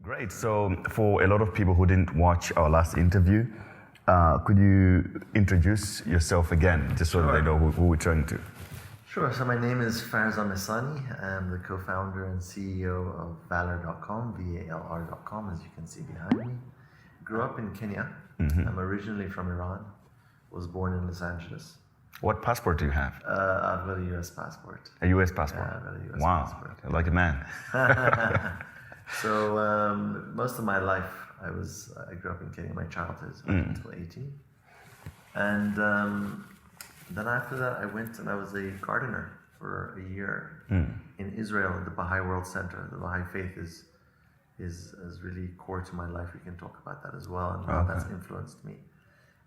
Great. So for a lot of people who didn't watch our last interview, could you introduce yourself again, just so that they know who we're talking to? Sure. So my name is Farzam Ehsani. I'm the co-founder and CEO of Valr.com, VALR.com, as you can see behind me. Grew up in Kenya. I'm originally from Iran. Was born in Los Angeles. What passport do you have? I've got a US passport. A US passport? Yeah, I've got a US passport. Wow, like a man. So most of my life, I grew up in Kenya, my childhood, until 18. And then after that, I went and I was a gardener for a year in Israel at the Bahai World Center. The Bahai faith is really core to my life. We can talk about that as well and how that's influenced me.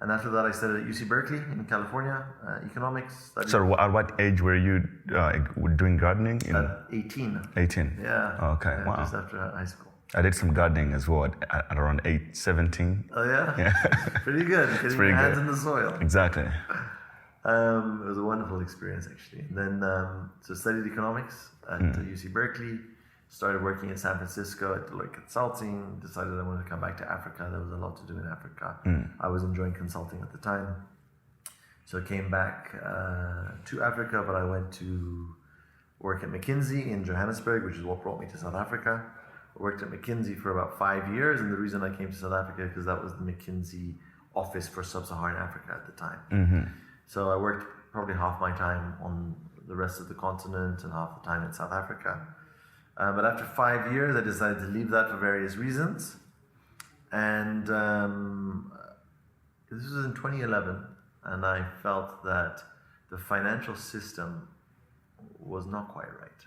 And after that, I studied at UC Berkeley in California, economics. So at what age were you doing gardening? At 18. 18? Yeah. Okay, yeah, wow. Just after high school. I did some gardening as well at around 17. Oh yeah? Yeah. Pretty good. Getting your hands in the soil. Exactly. It was a wonderful experience actually. And then, so studied economics at UC Berkeley. Started working in San Francisco at Deloitte Consulting. Decided I wanted to come back to Africa. There was a lot to do in Africa. I was enjoying consulting at the time. So I came back to Africa, but I went to work at McKinsey in Johannesburg, which is what brought me to South Africa. I worked at McKinsey for about 5 years, and the reason I came to South Africa because that was the McKinsey office for Sub-Saharan Africa at the time. So I worked probably half my time on the rest of the continent and half the time in South Africa. But after 5 years, I decided to leave that for various reasons. And this was in 2011, and I felt that the financial system was not quite right.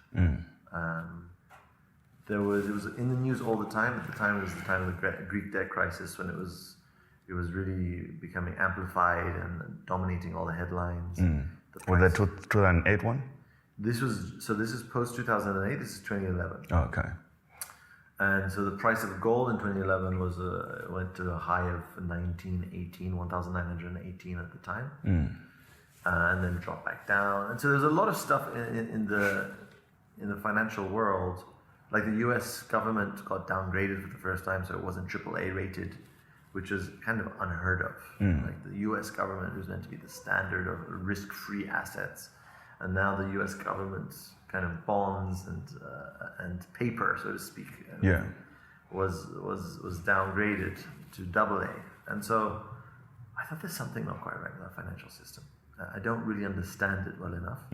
It was in the news all the time. At the time, it was the time of the Greek debt crisis when it was really becoming amplified and dominating all the headlines. Was that 2008 one? This is post 2008. This is 2011. Oh, okay. And so the price of gold in 2011 went to a high of 1,918 at the time, and then dropped back down. And so there's a lot of stuff in the financial world, like the U.S. government got downgraded for the first time, so it wasn't AAA rated, which is kind of unheard of. Like the U.S. government was meant to be the standard of risk-free assets. And now the U.S. government's kind of bonds and paper, so to speak, was downgraded to AA. And so I thought there's something not quite right with our financial system. I don't really understand it well enough.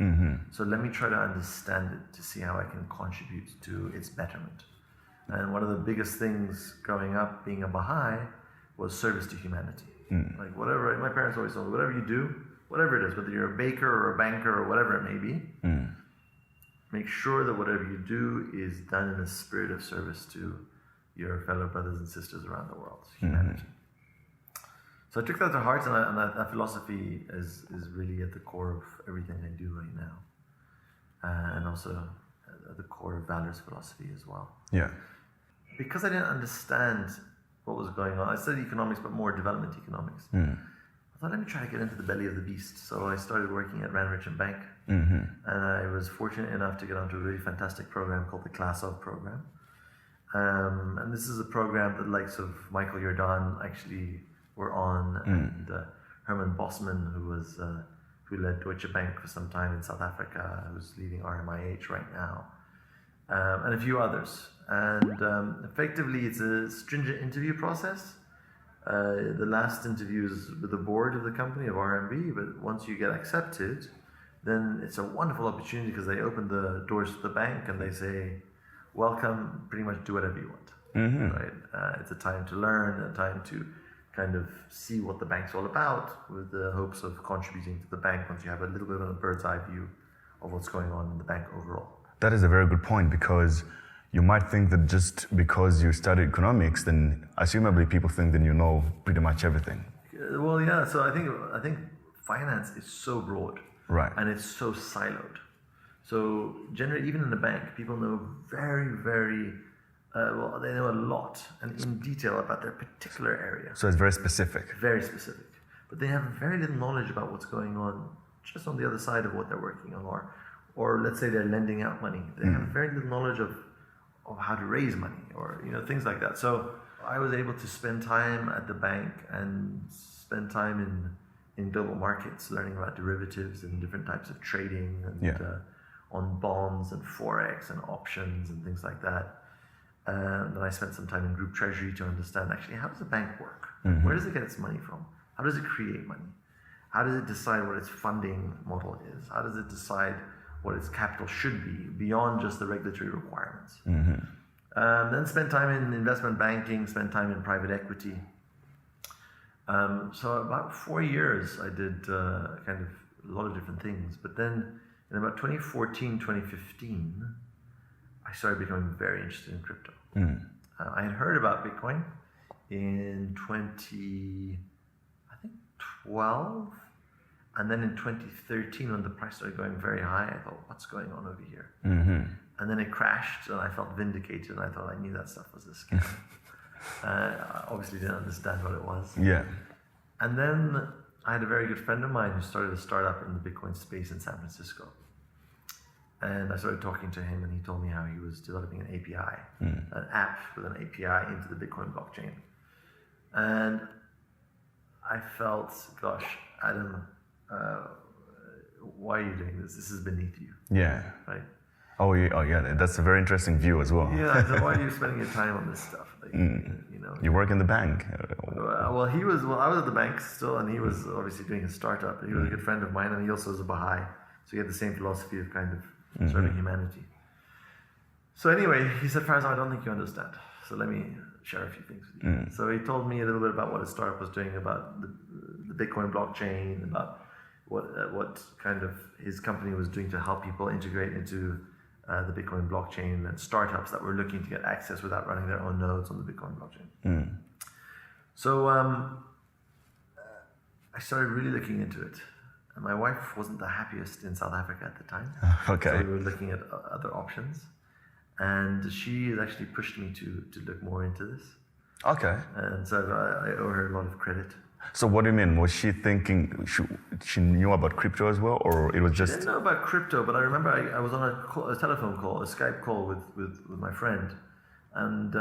So let me try to understand it to see how I can contribute to its betterment. And one of the biggest things growing up being a Bahai was service to humanity. Like whatever, my parents always told me, whatever you do, whatever it is, whether you're a baker or a banker or whatever it may be, make sure that whatever you do is done in a spirit of service to your fellow brothers and sisters around the world, humanity. So I took that to heart, and that philosophy is really at the core of everything I do right now, and also at the core of Valr's philosophy as well. Yeah. Because I didn't understand what was going on, I studied economics, but more development economics. I thought, let me try to get into the belly of the beast. So I started working at Rand Bank, and I was fortunate enough to get onto a really fantastic program called the Class of program. And this is a program that likes of Michael Jordan actually were on, and Herman Bosman, who led Deutsche Bank for some time in South Africa, who's leading RMIH right now, and a few others. And effectively, it's a stringent interview process. The last interview is with the board of the company of RMB, but once you get accepted, then it's a wonderful opportunity because they open the doors to the bank and they say, welcome, pretty much do whatever you want. Right? It's a time to learn, a time to kind of see what the bank's all about with the hopes of contributing to the bank once you have a little bit of a bird's eye view of what's going on in the bank overall. That is a very good point, because you might think that just because you studied economics, then assumably people think that you know pretty much everything. Well, yeah. So I think finance is so broad, right, and it's so siloed. So generally, even in the bank, people know very, very well. They know a lot and in detail about their particular area. So it's very specific. Very specific, but they have very little knowledge about what's going on just on the other side of what they're working on, or let's say they're lending out money. They have very little knowledge of how to raise money, or things like that. So I was able to spend time at the bank and spend time in global markets, learning about derivatives and different types of trading and on bonds and forex and options and things like that. And I spent some time in group treasury to understand actually how does a bank work? Where does it get its money from? How does it create money? How does it decide what its funding model is? How does it decide what its capital should be beyond just the regulatory requirements? Then spent time in investment banking, spent time in private equity. So about 4 years I did kind of a lot of different things. But then in about 2014, 2015, I started becoming very interested in crypto. I had heard about Bitcoin in 2012. And then in 2013, when the price started going very high, I thought, what's going on over here? And then it crashed, and I felt vindicated, and I thought I knew that stuff was a scam. I obviously didn't understand what it was. Yeah. And then I had a very good friend of mine who started a startup in the Bitcoin space in San Francisco. And I started talking to him, and he told me how he was developing an API, an app with an API into the Bitcoin blockchain. And I felt, gosh, Adam, why are you doing this? This is beneath you. Yeah. Right? Oh yeah, that's a very interesting view as well. Yeah, I said, why are you spending your time on this stuff? Like, You work in the bank. Well, I was at the bank still, and he was obviously doing his startup. He was a good friend of mine, and he also was a Bahai. So he had the same philosophy of kind of serving humanity. So anyway, he said, Farzam, I don't think you understand. So let me share a few things with you. So he told me a little bit about what his startup was doing, about the Bitcoin blockchain, about what kind of his company was doing to help people integrate into the Bitcoin blockchain, and startups that were looking to get access without running their own nodes on the Bitcoin blockchain. So I started really looking into it. And my wife wasn't the happiest in South Africa at the time. Okay. So we were looking at other options. And she has actually pushed me to look more into this. Okay. And so I owe her a lot of credit. So what do you mean? Was she thinking she knew about crypto as well, or it was just? I didn't know about crypto, but I remember I was on a telephone call, a Skype call with my friend, and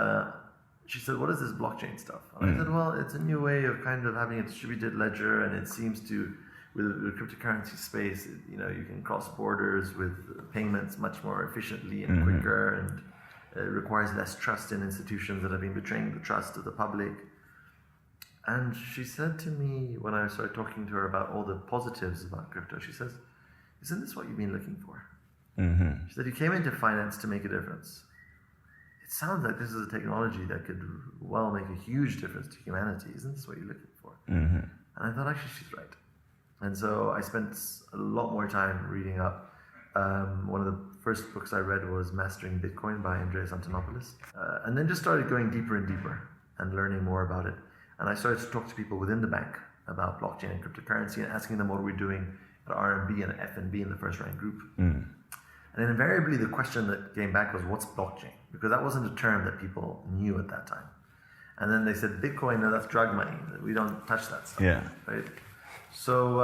she said, "What is this blockchain stuff?" And I said, "Well, it's a new way of kind of having a distributed ledger, and it seems to, with the cryptocurrency space, you can cross borders with payments much more efficiently and quicker, and it requires less trust in institutions that have been betraying the trust of the public." And she said to me, when I started talking to her about all the positives about crypto, she says, "Isn't this what you've been looking for?" She said, "You came into finance to make a difference. It sounds like this is a technology that could well make a huge difference to humanity. Isn't this what you're looking for?" And I thought, actually, she's right. And so I spent a lot more time reading up. One of the first books I read was Mastering Bitcoin by Andreas Antonopoulos. And then just started going deeper and deeper and learning more about it. And I started to talk to people within the bank about blockchain and cryptocurrency and asking them what we're doing at RMB and FNB in the first rank group. And then invariably the question that came back was, what's blockchain? Because that wasn't a term that people knew at that time. And then they said, Bitcoin, no, that's drug money. We don't touch that stuff. Yeah. Right? So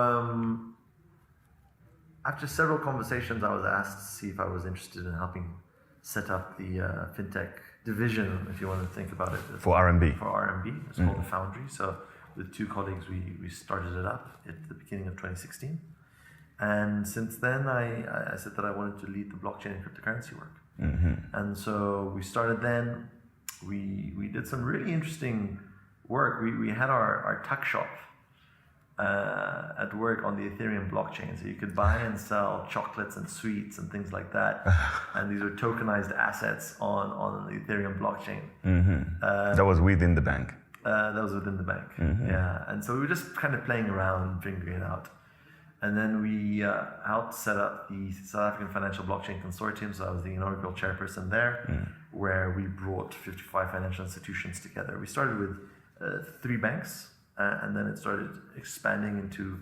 after several conversations, I was asked to see if I was interested in helping set up the fintech division, if you want to think about it. For RMB. For RMB. It's called the Foundry. So with two colleagues, we started it up at the beginning of 2016. And since then, I said that I wanted to lead the blockchain and cryptocurrency work. And so we started then. We did some really interesting work. We had our tuck shop at work on the Ethereum blockchain. So you could buy and sell chocolates and sweets and things like that. And these were tokenized assets on the Ethereum blockchain. That was within the bank. That was within the bank. Yeah. And so we were just kind of playing around, figuring it out. And then we helped set up the South African Financial Blockchain Consortium. So I was the inaugural chairperson there, where we brought 55 financial institutions together. We started with 3 banks. And then it started expanding into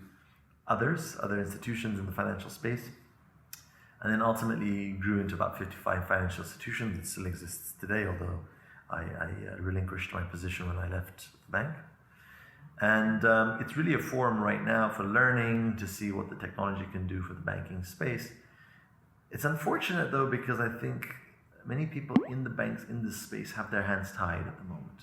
other institutions in the financial space. And then ultimately grew into about 55 financial institutions. It still exists today, although I relinquished my position when I left the bank. And it's really a forum right now for learning, to see what the technology can do for the banking space. It's unfortunate though, because I think many people in the banks in this space have their hands tied at the moment.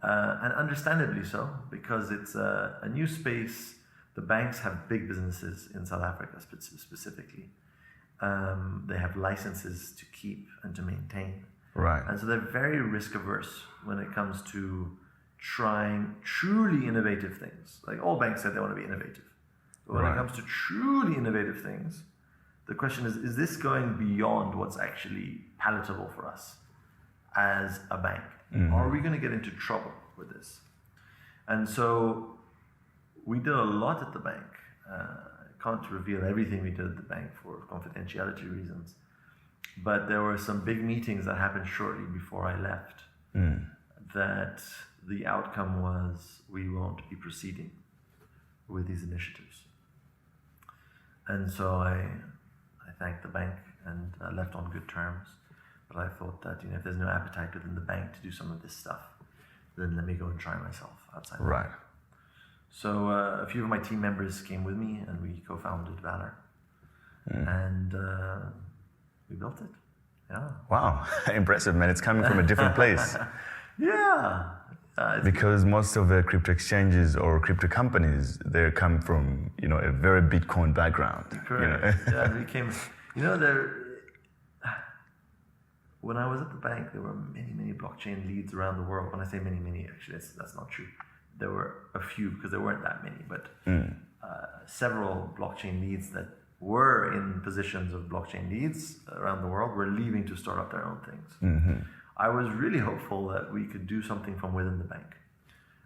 And understandably so, because it's a new space. The banks have big businesses in South Africa specifically. They have licenses to keep and to maintain. Right. And so they're very risk averse when it comes to trying truly innovative things. Like all banks said they want to be innovative. But when it comes to truly innovative things, the question is this going beyond what's actually palatable for us as a bank? Or are we going to get into trouble with this? And so we did a lot at the bank. I can't reveal everything we did at the bank for confidentiality reasons. But there were some big meetings that happened shortly before I left that the outcome was we won't be proceeding with these initiatives. And so I thanked the bank and left on good terms. But I thought that if there's no appetite within the bank to do some of this stuff, then let me go and try myself outside. Right. So a few of my team members came with me and we co-founded Valr. And we built it. Yeah. Wow, impressive, man. It's coming from a different place. Yeah. Because most of the crypto exchanges or crypto companies, they come from, a very Bitcoin background. Correct. Yeah, we came, when I was at the bank, there were many, many blockchain leads around the world. When I say many, many, actually, that's not true. There were a few because there weren't that many, but several blockchain leads that were in positions of blockchain leads around the world were leaving to start up their own things. I was really hopeful that we could do something from within the bank.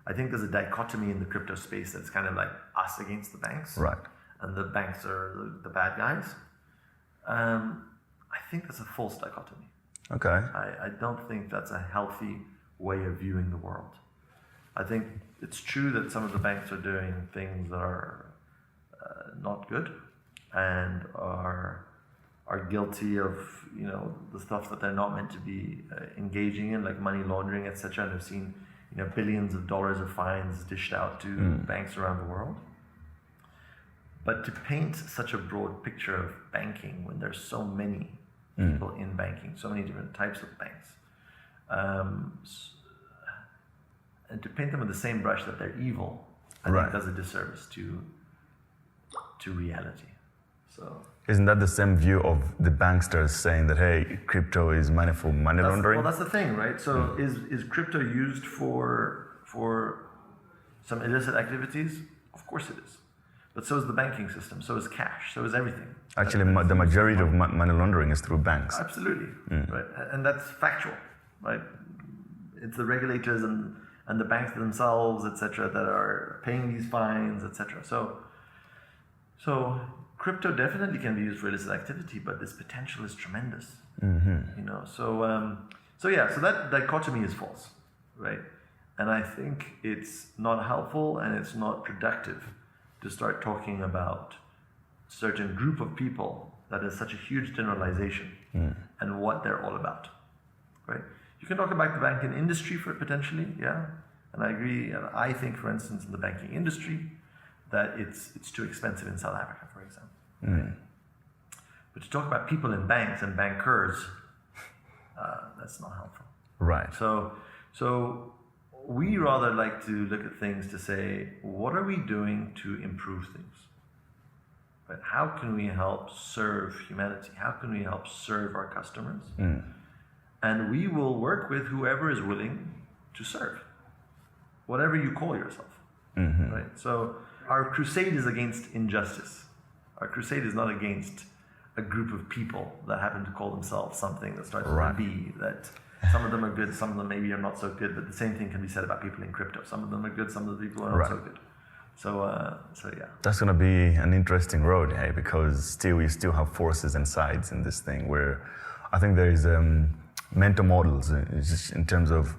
I think there's a dichotomy in the crypto space that's kind of like us against the banks. Right. And the banks are the bad guys. I think that's a false dichotomy. Okay. I don't think that's a healthy way of viewing the world. I think it's true that some of the banks are doing things that are not good and are guilty of the stuff that they're not meant to be engaging in, like money laundering, etc. And I've seen billions of dollars of fines dished out to banks around the world. But to paint such a broad picture of banking when there's so many people in banking, so many different types of banks, and to paint them with the same brush that they're evil, I think does a disservice to reality. So. Isn't that the same view of the banksters saying that, hey, crypto is money for money laundering? Well, that's the thing, right? So is crypto used for some illicit activities? Of course it is. But so is the banking system, so is cash, so is everything. Actually, the majority of money laundering is through banks. Absolutely, right? And that's factual, right? It's the regulators and the banks themselves, etc., that are paying these fines, etc. So crypto definitely can be used for illicit activity, but this potential is tremendous. So that dichotomy is false, right? And I think it's not helpful and it's not productive to start talking about a certain group of people that is such a huge generalization and what they're all about, right? You can talk about the banking industry for potentially, yeah, and I agree. And I think, for instance, in the banking industry, that it's too expensive in South Africa, for example. Right? But to talk about people in banks and bankers, that's not helpful. Right. So we rather like to look at things to say, what are we doing to improve things? Right? How can we help serve humanity? How can we help serve our customers? And we will work with whoever is willing to serve, whatever you call yourself. Right? So our crusade is against injustice. Our crusade is not against a group of people that happen to call themselves something that starts with a B, that some of them are good, some of them maybe are not so good, but the same thing can be said about people in crypto. Some of them are good, some of the people are not so good. So yeah. That's going to be an interesting road, hey, because you still have forces and sides in this thing where I think there is mental models in terms of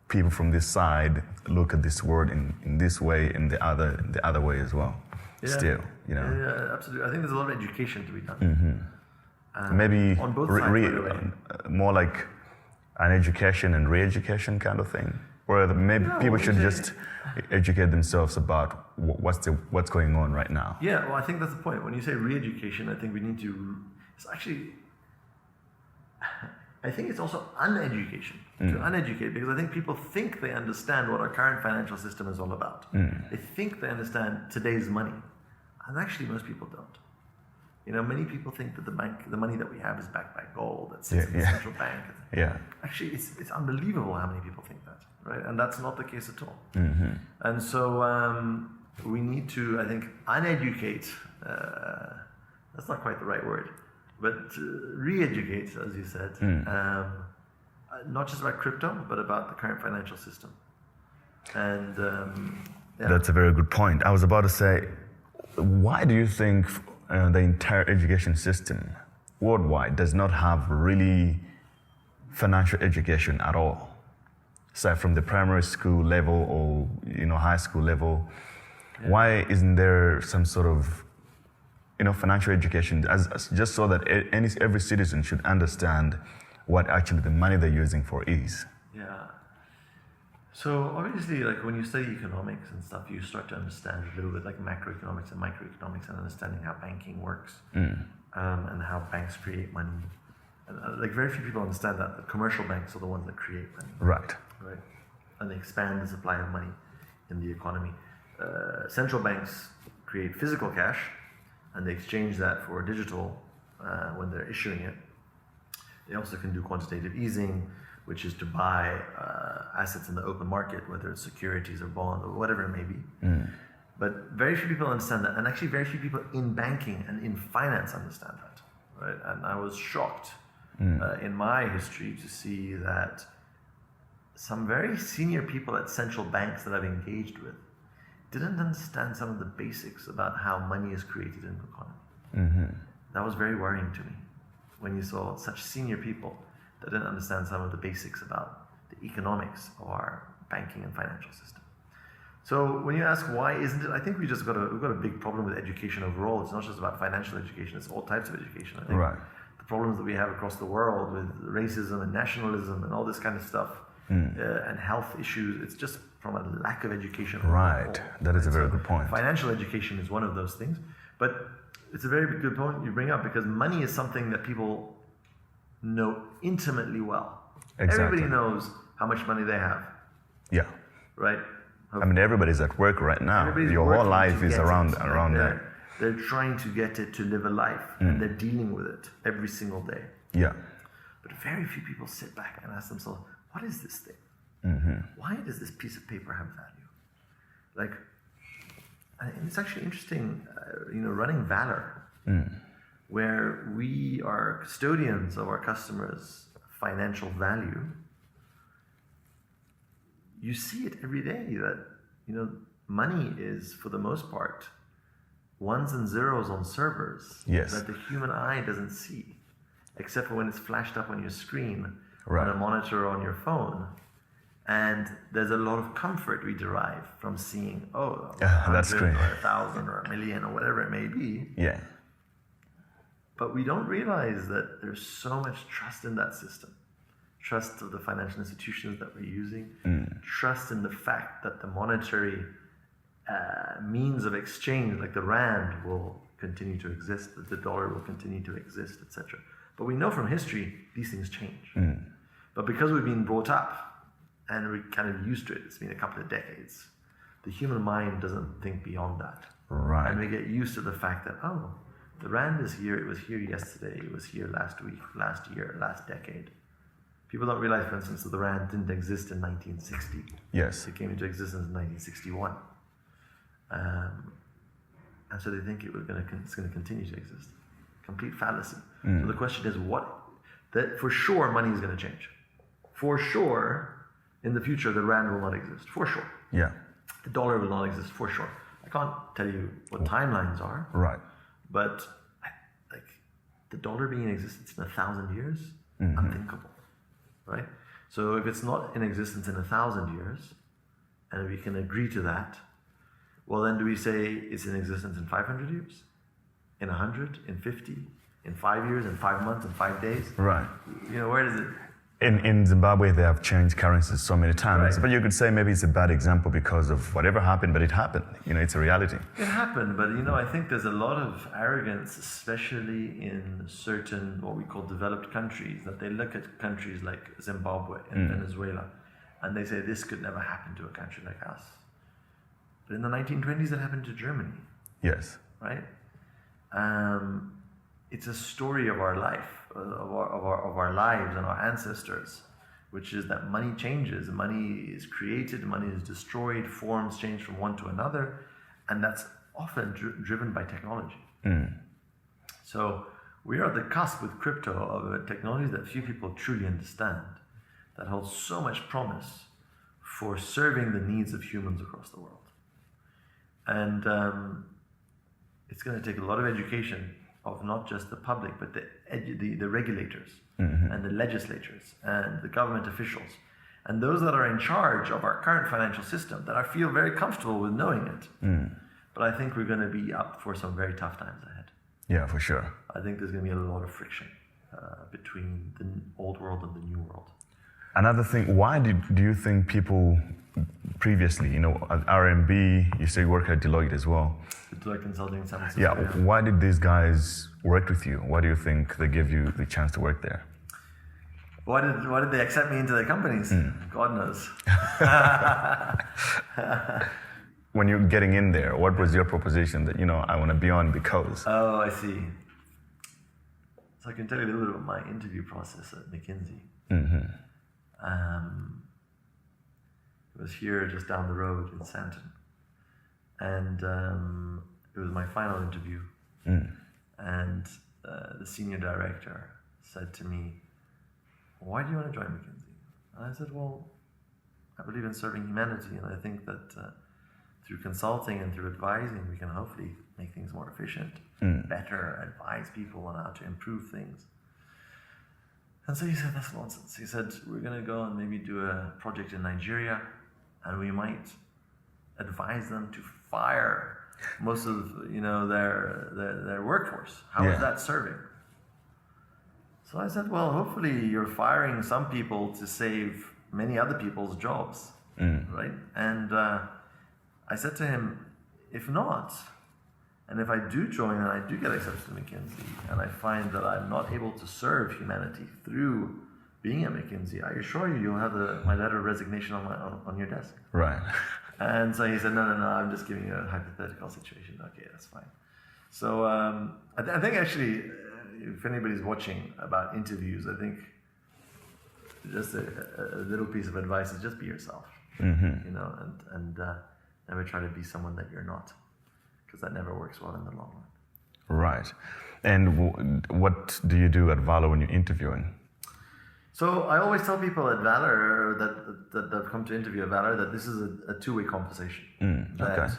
people from this side look at this world in this way and the other way as well. Yeah. Yeah, absolutely. I think there's a lot of education to be done. Maybe on both sides, more like an education and re-education kind of thing, where maybe people should just educate themselves about what's going on right now. Yeah, well, I think that's the point. When you say re-education, I think we need to. It's actually I think it's also uneducation, to uneducate, because I think people think they understand what our current financial system is all about. They think they understand today's money, and actually most people don't. You know, many people think that the money that we have is backed by gold that sits in the central bank. Yeah. Actually, it's unbelievable how many people think that, right? And that's not the case at all. And so we need to, I think, uneducate. That's not quite the right word, but re-educate, as you said, not just about crypto, but about the current financial system. And That's a very good point. I was about to say, why do you think the entire education system worldwide does not have really financial education at all? So from the primary school level or high school level, why isn't there some sort of financial education, as just so that every citizen should understand what actually the money they're using for is? Yeah. So obviously, like when you study economics and stuff, you start to understand a little bit like macroeconomics and microeconomics and understanding how banking works and how banks create money. And like very few people understand that the commercial banks are the ones that create money. Right. And they expand the supply of money in the economy. Central banks create physical cash, and they exchange that for digital when they're issuing it. They also can do quantitative easing, which is to buy assets in the open market, whether it's securities or bonds or whatever it may be. But very few people understand that, and actually very few people in banking and in finance understand that, right? And I was shocked in my history to see that some very senior people at central banks that I've engaged with didn't understand some of the basics about how money is created in the economy. That was very worrying to me when you saw such senior people that didn't understand some of the basics about the economics of our banking and financial system. So when you ask why isn't it, I think we've got a big problem with education overall. It's not just about financial education, it's all types of education. I think the problems that we have across the world with racism and nationalism and all this kind of stuff and health issues, it's just from a lack of education. Right, that is a very good point. Financial education is one of those things, but it's a very good point you bring up, because money is something that people know intimately well. Exactly. Everybody knows how much money they have. Yeah. Right? I mean, everybody's at work right now. Everybody's Your whole life is around that. They're trying to get it to live a life, and they're dealing with it every single day. Yeah. But very few people sit back and ask themselves, what is this thing? Why does this piece of paper have value? Like, and it's actually interesting, running Valr, where we are custodians of our customers' financial value. You see it every day that, money is, for the most part, ones and zeros on servers that the human eye doesn't see, except for when it's flashed up on your screen, on a monitor on your phone. And there's a lot of comfort we derive from seeing, 100 or 1,000 or 1,000,000 or whatever it may be. Yeah. But we don't realize that there's so much trust in that system. Trust of the financial institutions that we're using. Trust in the fact that the monetary means of exchange, like the rand, will continue to exist, that the dollar will continue to exist, etc. But we know from history, these things change. But because we've been brought up, and we're kind of used to it, it's been a couple of decades, the human mind doesn't think beyond that. Right. And we get used to the fact that, the rand is here, it was here yesterday, it was here last week, last year, last decade. People don't realize, for instance, that the rand didn't exist in 1960. Yes. It came into existence in 1961. And so they think it's going to continue to exist. Complete fallacy. So the question is, that for sure money is going to change. For sure, in the future, the rand will not exist. For sure. Yeah. The dollar will not exist. For sure. I can't tell you what timelines are. Right. But like the dollar being in existence in 1,000 years, unthinkable, right? So if it's not in existence in 1,000 years, and we can agree to that, well then do we say it's in existence in 500 years, in 100, in 50, in 5 years, in 5 months, in 5 days? Right. Where does it? In Zimbabwe, they have changed currencies so many times, Right. but you could say maybe it's a bad example because of whatever happened, but it happened. It's a reality. It happened, but I think there's a lot of arrogance, especially in certain what we call developed countries, that they look at countries like Zimbabwe and Venezuela, and they say this could never happen to a country like us. But in the 1920s, it happened to Germany, Yes. right? It's a story of our life, of our lives and our ancestors, which is that money changes, money is created, money is destroyed, forms change from one to another, and that's often driven by technology. So we are at the cusp with crypto of a technology that few people truly understand, that holds so much promise for serving the needs of humans across the world. And it's going to take a lot of education of not just the public, but the regulators and the legislators and the government officials and those that are in charge of our current financial system that I feel very comfortable with knowing it. But I think we're going to be up for some very tough times ahead. Yeah, for sure. I think there's going to be a lot of friction between the old world and the new world. Another thing, why do you think people previously, at RMB, you say you work at Deloitte as well. Deloitte Consulting in San Francisco. Yeah, why did these guys work with you? Why do you think they gave you the chance to work there? Why did they accept me into their companies? God knows. When you're getting in there, what was your proposition that, I want to be on because? Oh, I see. So I can tell you a little bit about my interview process at McKinsey. It was here just down the road in Santon. And it was my final interview. And the senior director said to me, why do you want to join McKinsey? And I said, well, I believe in serving humanity, and I think that through consulting and through advising, we can hopefully make things more efficient, better, advise people on how to improve things. And so he said, that's nonsense. He said, we're going to go and maybe do a project in Nigeria, and we might advise them to fire most of their workforce. How is that serving? So I said, well, hopefully you're firing some people to save many other people's jobs, right? And I said to him, if not, and if I do join and I do get accepted to McKinsey, and I find that I'm not able to serve humanity through being at McKinsey, I assure you, you'll have my letter of resignation on your desk. Right. And so he said, no, I'm just giving you a hypothetical situation. Okay, that's fine. So I think actually, if anybody's watching about interviews, I think just a little piece of advice is just be yourself, and never try to be someone that you're not, because that never works well in the long run. Right. And what do you do at Valr when you're interviewing? So I always tell people at Valr that have come to interview at Valr that this is a two-way conversation. That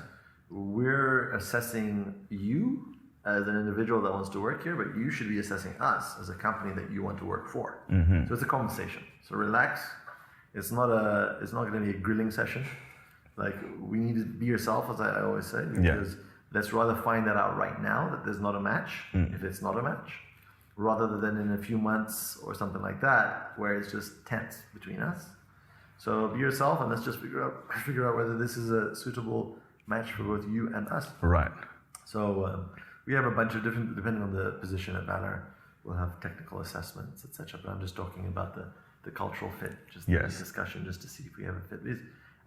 we're assessing you as an individual that wants to work here, but you should be assessing us as a company that you want to work for. So it's a conversation. So relax. It's not going to be a grilling session. Like, we need to be yourself, as I always say, because let's rather find that out right now that there's not a match, if it's not a match, rather than in a few months or something like that, where it's just tense between us. So be yourself, and let's just figure out whether this is a suitable match for both you and us. Right. So we have a bunch of different, depending on the position at Valr, we'll have technical assessments, etc. But I'm just talking about the cultural fit, just the discussion, just to see if we have a fit.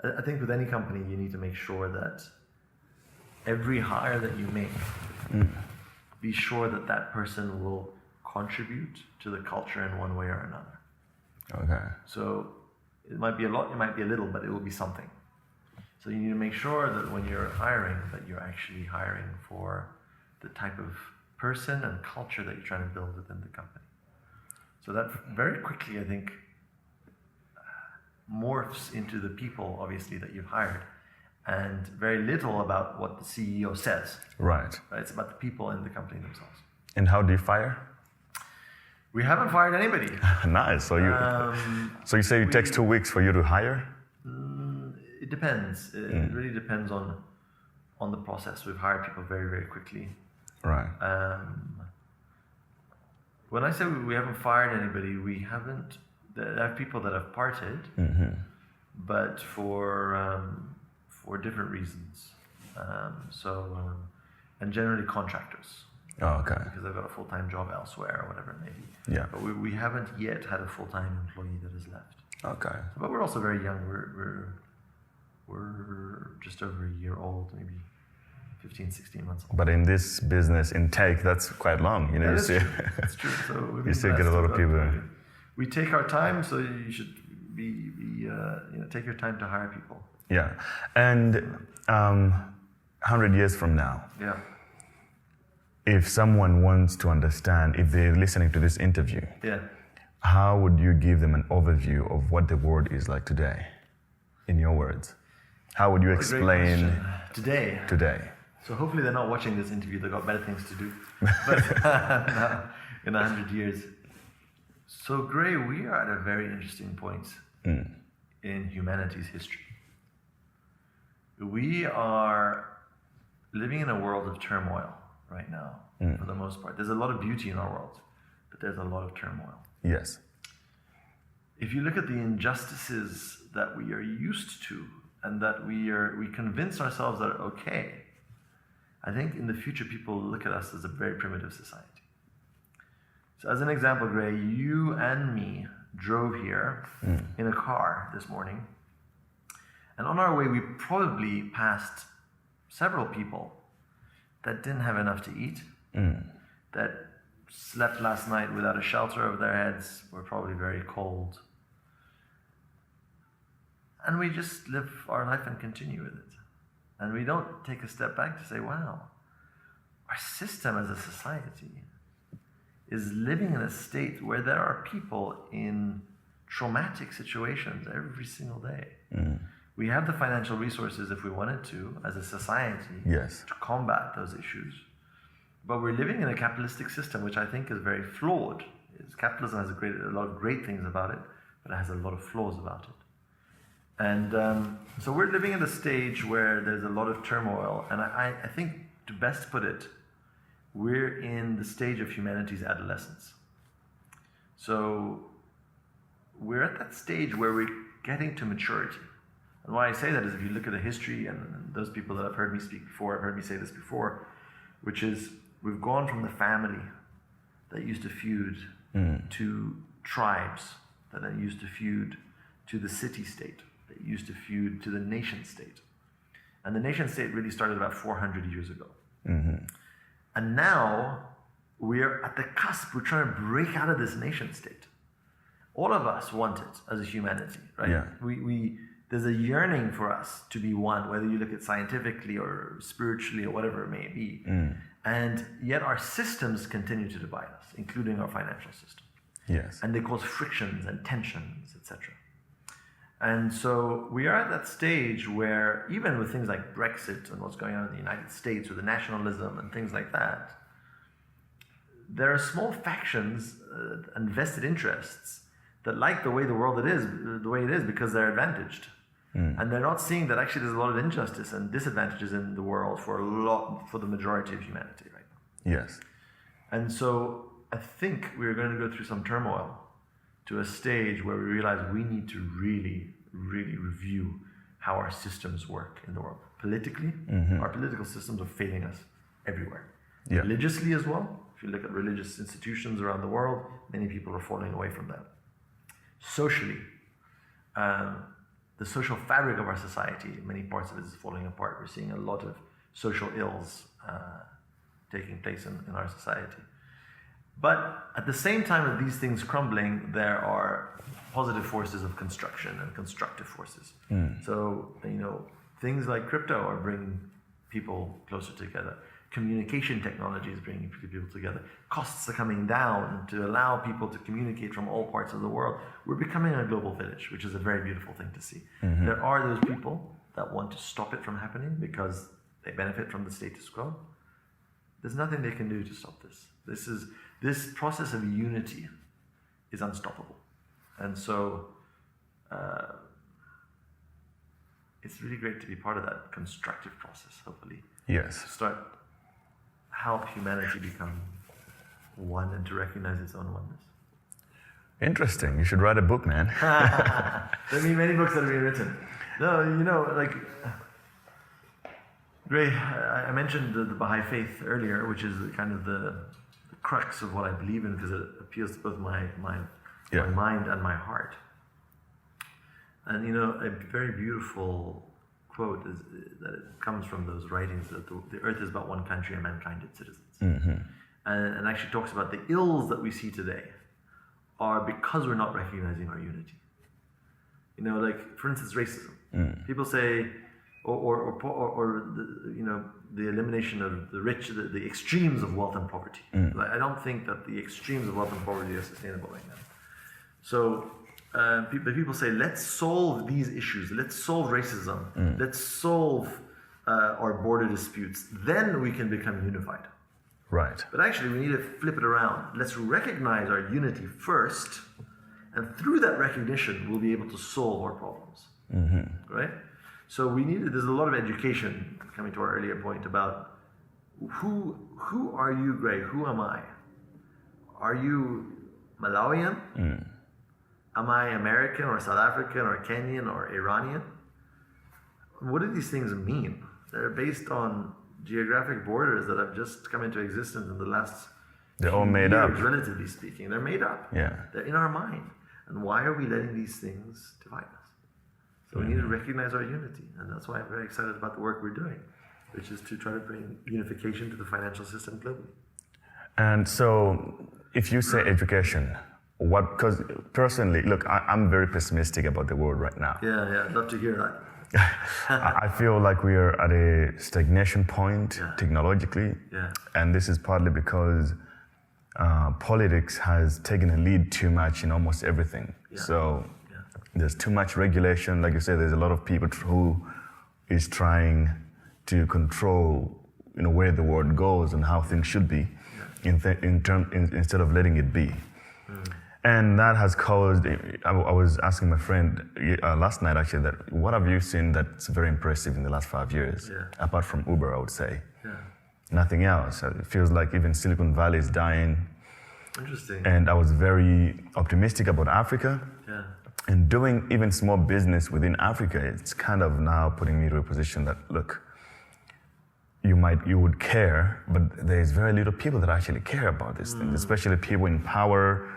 I think with any company, you need to make sure that every hire that you make, be sure that that person will contribute to the culture in one way or another. Okay. So it might be a lot, it might be a little, but it will be something. So you need to make sure that when you're hiring, that you're actually hiring for the type of person and culture that you're trying to build within the company. So that very quickly, I think, morphs into the people, obviously, that you've hired, and very little about what the CEO says. Right. It's about the people in the company themselves. And how do you fire? We haven't fired anybody. Nice. So you say it takes 2 weeks for you to hire? It depends. It really depends on the process. We've hired people very, very quickly. Right. When I say we haven't fired anybody, we haven't There are people that have parted, but for different reasons. And generally contractors. Oh, okay. Because they've got a full-time job elsewhere or whatever it may be. Yeah. But we haven't yet had a full-time employee that has left. Okay. But we're also very young. We're just over a year old, maybe 15, 16 months old. But in this business, intake, that's quite long. You know, That's true. That's true. So you still get a lot of people. We take our time, so you should take your time to hire people. Yeah. And 100 years from now, Yeah. if someone wants to understand, if they're listening to this interview, Yeah. how would you give them an overview of what the world is like today, in your words? How would you explain today? So hopefully they're not watching this interview. They've got better things to do. But no, in 100 years. So Gray, we are at a very interesting point in humanity's history. We are living in a world of turmoil right now, for the most part. There's a lot of beauty in our world, but there's a lot of turmoil. Yes. If you look at the injustices that we are used to and that we convince ourselves are okay, I think in the future people look at us as a very primitive society. So as an example, Gray, you and me drove here in a car this morning, and on our way we probably passed several people that didn't have enough to eat, that slept last night without a shelter over their heads, were probably very cold. And we just live our life and continue with it. And we don't take a step back to say, wow, our system as a society is living in a state where there are people in traumatic situations every single day. We have the financial resources, if we wanted to, as a society, to combat those issues. But we're living in a capitalistic system, which I think is very flawed. Capitalism has a lot of great things about it, but it has a lot of flaws about it. And so we're living in a stage where there's a lot of turmoil, and I think, to best put it, we're in the stage of humanity's adolescence. So we're at that stage where we're getting to maturity. And why I say that is if you look at the history, and those people that have heard me speak before, have heard me say this before, which is we've gone from the family that used to feud to tribes that then used to feud to the city-state that used to feud to the nation-state. And the nation-state really started about 400 years ago. And now we're at the cusp. We're trying to break out of this nation-state. All of us want it as a humanity, right? Yeah. There's a yearning for us to be one, whether you look at scientifically or spiritually or whatever it may be. And yet our systems continue to divide us, including our financial system. Yes. And they cause frictions and tensions, etc. And so we are at that stage where even with things like Brexit and what's going on in the United States with the nationalism and things like that, there are small factions and vested interests that like the way the way it is because they're advantaged. And they're not seeing that actually there's a lot of injustice and disadvantages in the world for the majority of humanity right now. Yes. And so I think we're going to go through some turmoil to a stage where we realize we need to really, really review how our systems work in the world. Politically, our political systems are failing us everywhere. Yeah. Religiously as well. If you look at religious institutions around the world, many people are falling away from them. Socially, the social fabric of our society, many parts of it is falling apart. We're seeing a lot of social ills taking place in our society. But at the same time of these things crumbling, there are positive forces of construction and constructive forces. So, things like crypto are bringing people closer together. Communication technology is bringing people together. Costs are coming down to allow people to communicate from all parts of the world. We're becoming a global village, which is a very beautiful thing to see. There are those people that want to stop it from happening because they benefit from the status quo. There's nothing they can do to stop this. This process of unity is unstoppable. And so it's really great to be part of that constructive process, hopefully. Yes. To start help humanity become one and to recognize its own oneness. Interesting. You should write a book, man. There are many books that have been written. No, Ray, I mentioned the Bahai faith earlier, which is kind of the crux of what I believe in because it appeals to both my mind and my heart. And a very beautiful quote is that it comes from those writings that the earth is but one country and mankind its citizens. Mm-hmm. And actually talks about the ills that we see today are because we're not recognizing our unity. For instance, racism. People say, or the elimination of the rich, the extremes of wealth and poverty. I don't think that the extremes of wealth and poverty are sustainable right now. So people say, let's solve these issues. Let's solve racism. Let's solve our border disputes. Then we can become unified. Right. But actually, we need to flip it around. Let's recognize our unity first, and through that recognition, we'll be able to solve our problems. Right? So there's a lot of education, coming to our earlier point, about who are you, Gray? Who am I? Are you Malawian? Am I American or South African or Kenyan or Iranian? What do these things mean? They're based on geographic borders that have just come into existence in the last They're all made years, up. relatively speaking. They're made up. Yeah. They're in our mind. And why are we letting these things divide us? So we need to recognize our unity. And that's why I'm very excited about the work we're doing, which is to try to bring unification to the financial system globally. And so if you say education, because personally, look, I'm very pessimistic about the world right now. Yeah, I'd love to hear that. I feel like we are at a stagnation point technologically. Yeah. And this is partly because politics has taken a lead too much in almost everything. Yeah. So there's too much regulation. Like you said, there's a lot of people who is trying to control where the world goes and how things should be instead of letting it be. And that has caused, I was asking my friend last night actually, that what have you seen that's very impressive in the last 5 years? Apart from Uber, I would say. Nothing else. It feels like even Silicon Valley is dying. Interesting. And I was very optimistic about Africa. And doing even small business within Africa, it's kind of now putting me to a position that, look, you would care, but there's very little people that actually care about these things, especially people in power.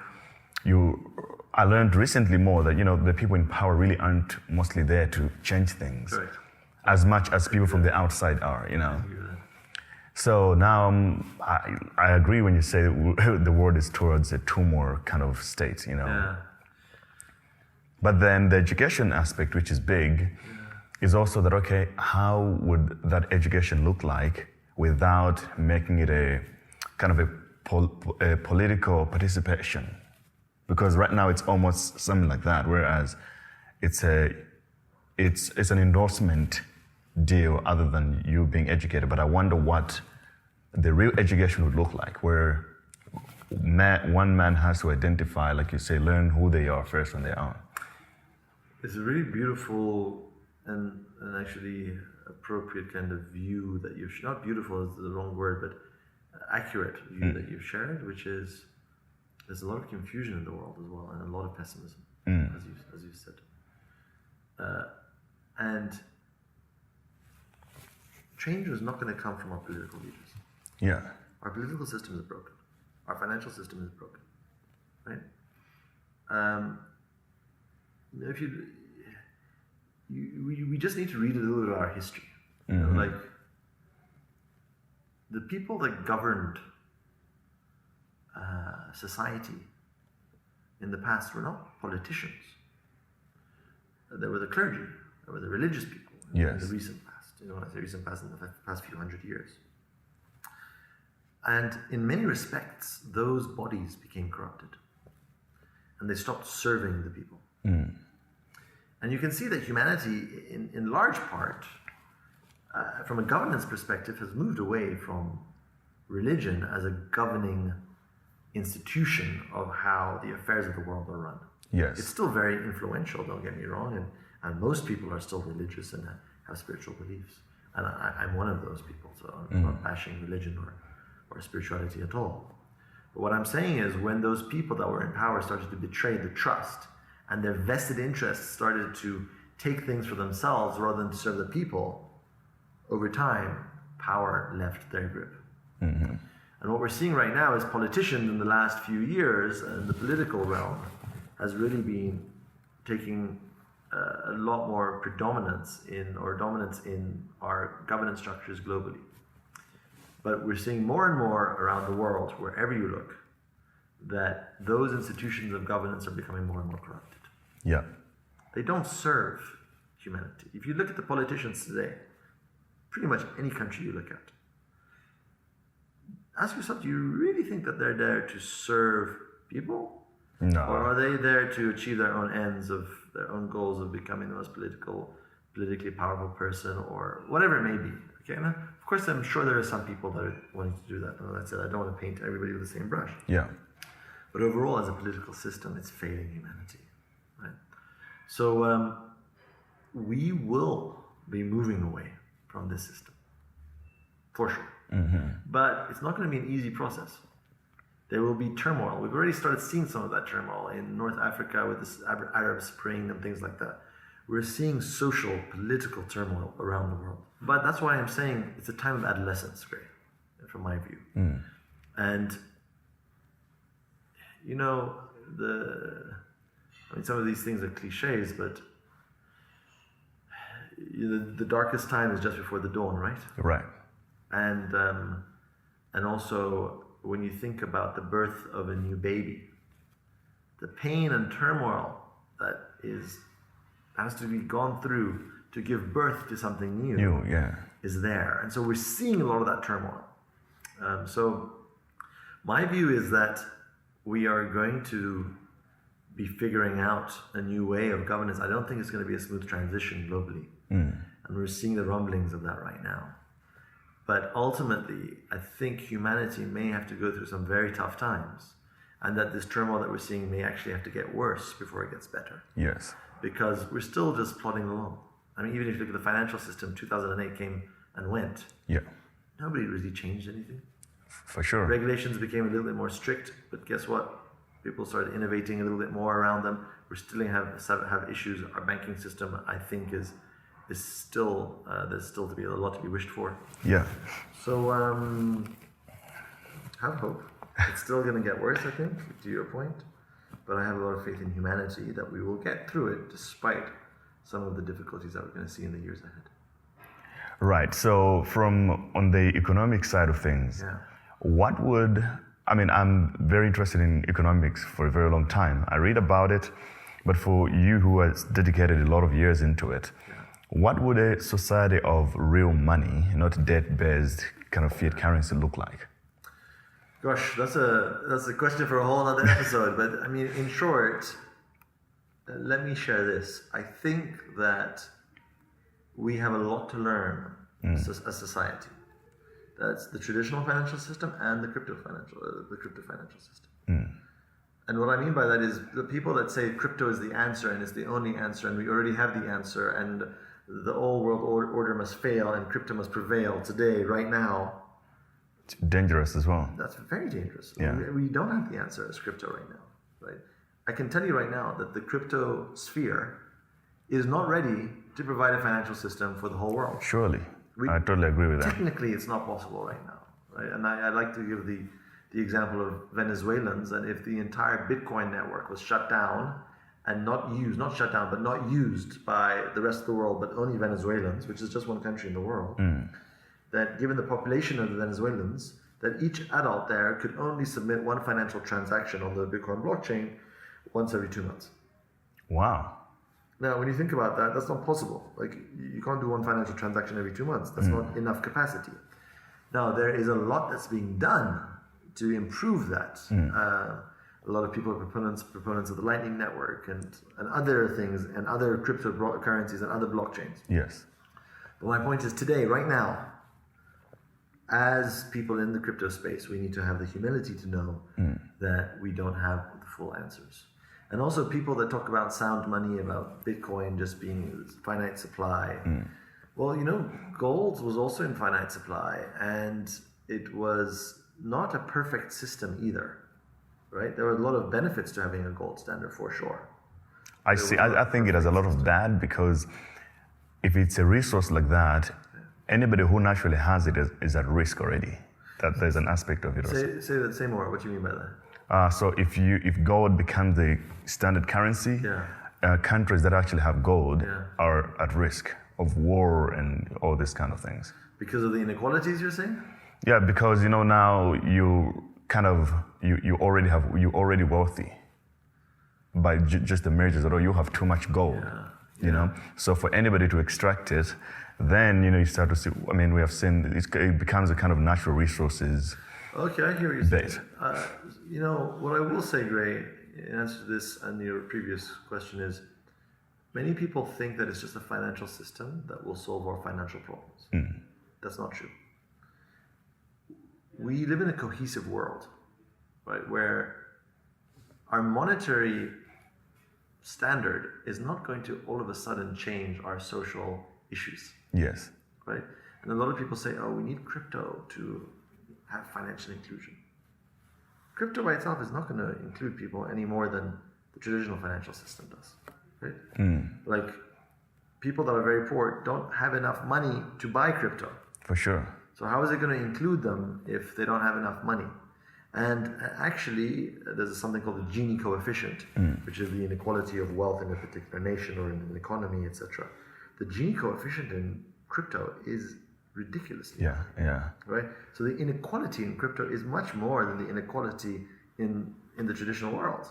I learned recently more that the people in power really aren't mostly there to change things as much as people from the outside are. So now I agree when you say the world is towards a tumor kind of state. But then the education aspect, which is big, is also that, okay, how would that education look like without making it a kind of a political participation? Because right now it's almost something like that, whereas it's an endorsement deal other than you being educated. But I wonder what the real education would look like, where one man has to identify, like you say, learn who they are first on their own. It's a really beautiful and actually appropriate kind of view that you've, not beautiful is the wrong word, but accurate view that you've shared, which is there's a lot of confusion in the world as well, and a lot of pessimism, as you said. And change is not going to come from our political leaders. Yeah. Our political system is broken. Our financial system is broken. Right? We just need to read a little bit of our history. Like the people that governed society in the past were not politicians. There were the clergy, there were the religious people in the recent past. When I say recent past, in the past few hundred years. And in many respects, those bodies became corrupted. And they stopped serving the people. And you can see that humanity, in large part, from a governance perspective, has moved away from religion as a governing institution of how the affairs of the world are run. Yes. It's still very influential, don't get me wrong, and most people are still religious and have spiritual beliefs. And I'm one of those people, so I'm not bashing religion or spirituality at all. But what I'm saying is when those people that were in power started to betray the trust and their vested interests started to take things for themselves rather than to serve the people, over time, power left their grip. Mm-hmm. And what we're seeing right now is politicians in the last few years in the political realm has really been taking a lot more dominance in our governance structures globally. But we're seeing more and more around the world, wherever you look, that those institutions of governance are becoming more and more corrupted. Yeah. They don't serve humanity. If you look at the politicians today, pretty much any country you look at, ask yourself, do you really think that they're there to serve people? No. Or are they there to achieve their own ends of their own goals of becoming the most politically powerful person or whatever it may be? Okay, and of course I'm sure there are some people that are wanting to do that. And like I said, I don't want to paint everybody with the same brush. Yeah. But overall, as a political system, it's failing humanity. Right? So we will be moving away from this system, for sure. Mm-hmm. But it's not going to be an easy process. There will be turmoil. We've already started seeing some of that turmoil in North Africa with this Arab Spring and things like that. We're seeing social, political turmoil around the world. But that's why I'm saying it's a time of adolescence, Gray, from my view. Mm. And, you know, some of these things are cliches, but the darkest time is just before the dawn, right? Right. And also when you think about the birth of a new baby, the pain and turmoil that has to be gone through to give birth to something new, is there. And so we're seeing a lot of that turmoil. So my view is that we are going to be figuring out a new way of governance. I don't think it's going to be a smooth transition globally. Mm. And we're seeing the rumblings of that right now. But ultimately, I think humanity may have to go through some very tough times, and that this turmoil that we're seeing may actually have to get worse before it gets better. Yes. Because we're still just plodding along. I mean, even if you look at the financial system, 2008 came and went. Yeah. Nobody really changed anything. For sure. Regulations became a little bit more strict, but guess what? People started innovating a little bit more around them. We're still have issues. Our banking system, I think, is still there's still to be a lot to be wished for. Yeah. So have hope. It's still going to get worse, I think, to your point. But I have a lot of faith in humanity that we will get through it despite some of the difficulties that we're going to see in the years ahead. Right. So from on the economic side of things, I'm very interested in economics for a very long time. I read about it, but for you who has dedicated a lot of years into it, what would a society of real money, not debt-based kind of fiat currency, look like? Gosh, that's a question for a whole other episode. But I mean, in short, let me share this. I think that we have a lot to learn as a society. That's the traditional financial system and the crypto financial system. Mm. And what I mean by that is the people that say crypto is the answer and it's the only answer and we already have the answer and the old world order must fail and crypto must prevail today, right now. It's dangerous as well. That's very dangerous. Yeah. We don't have the answer as crypto right now, right? I can tell you right now that the crypto sphere is not ready to provide a financial system for the whole world. Surely. I totally agree with that. Technically, it's not possible right now, right? And I like to give the example of Venezuelans, and if the entire Bitcoin network was shut down and not used by the rest of the world, but only Venezuelans, which is just one country in the world, that given the population of the Venezuelans, that each adult there could only submit one financial transaction on the Bitcoin blockchain once every 2 months. Wow. Now, when you think about that, that's not possible. Like, you can't do one financial transaction every 2 months. That's not enough capacity. Now, there is a lot that's being done to improve that. A lot of people are proponents of the Lightning Network and other things and other cryptocurrencies and other blockchains. Yes. But my point is today, right now, as people in the crypto space, we need to have the humility to know that we don't have the full answers. And also people that talk about sound money, about Bitcoin just being finite supply. Well, gold was also in finite supply, and it was not a perfect system either. right? There are a lot of benefits to having a gold standard for sure. I see. I think it has a lot of bad because if it's a resource like that, anybody who naturally has it is at risk already. That there's an aspect of it also. Say more. What do you mean by that? So if gold becomes the standard currency, countries that actually have gold are at risk of war and all these kind of things. Because of the inequalities, you're saying? Yeah, because now you already wealthy by just the mergers, although you have too much gold. You know, so for anybody to extract it, then you start to see. I mean, we have seen it becomes a kind of natural resources. Okay, I hear what you're saying. What I will say, Gray, in answer to this and your previous question is, many people think that it's just a financial system that will solve our financial problems. That's not true. We live in a cohesive world, right, where our monetary standard is not going to all of a sudden change our social issues. Yes. Right? And a lot of people say, oh, we need crypto to have financial inclusion. Crypto by itself is not going to include people any more than the traditional financial system does. Right? Like, people that are very poor don't have enough money to buy crypto. For sure. So how is it going to include them if they don't have enough money? And actually, there's something called the Gini coefficient, which is the inequality of wealth in a particular nation or in an economy, etc. The Gini coefficient in crypto is ridiculously high. Right? So the inequality in crypto is much more than the inequality in the traditional world.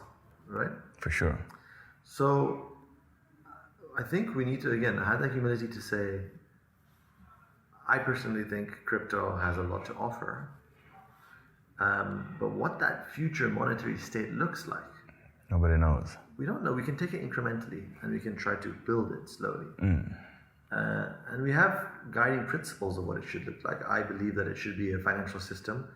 Right? For sure. So I think we need to, again, have the humility to say, I personally think crypto has a lot to offer. But what that future monetary state looks like, nobody knows. We don't know. We can take it incrementally and we can try to build it slowly. And we have guiding principles of what it should look like. I believe that it should be a financial system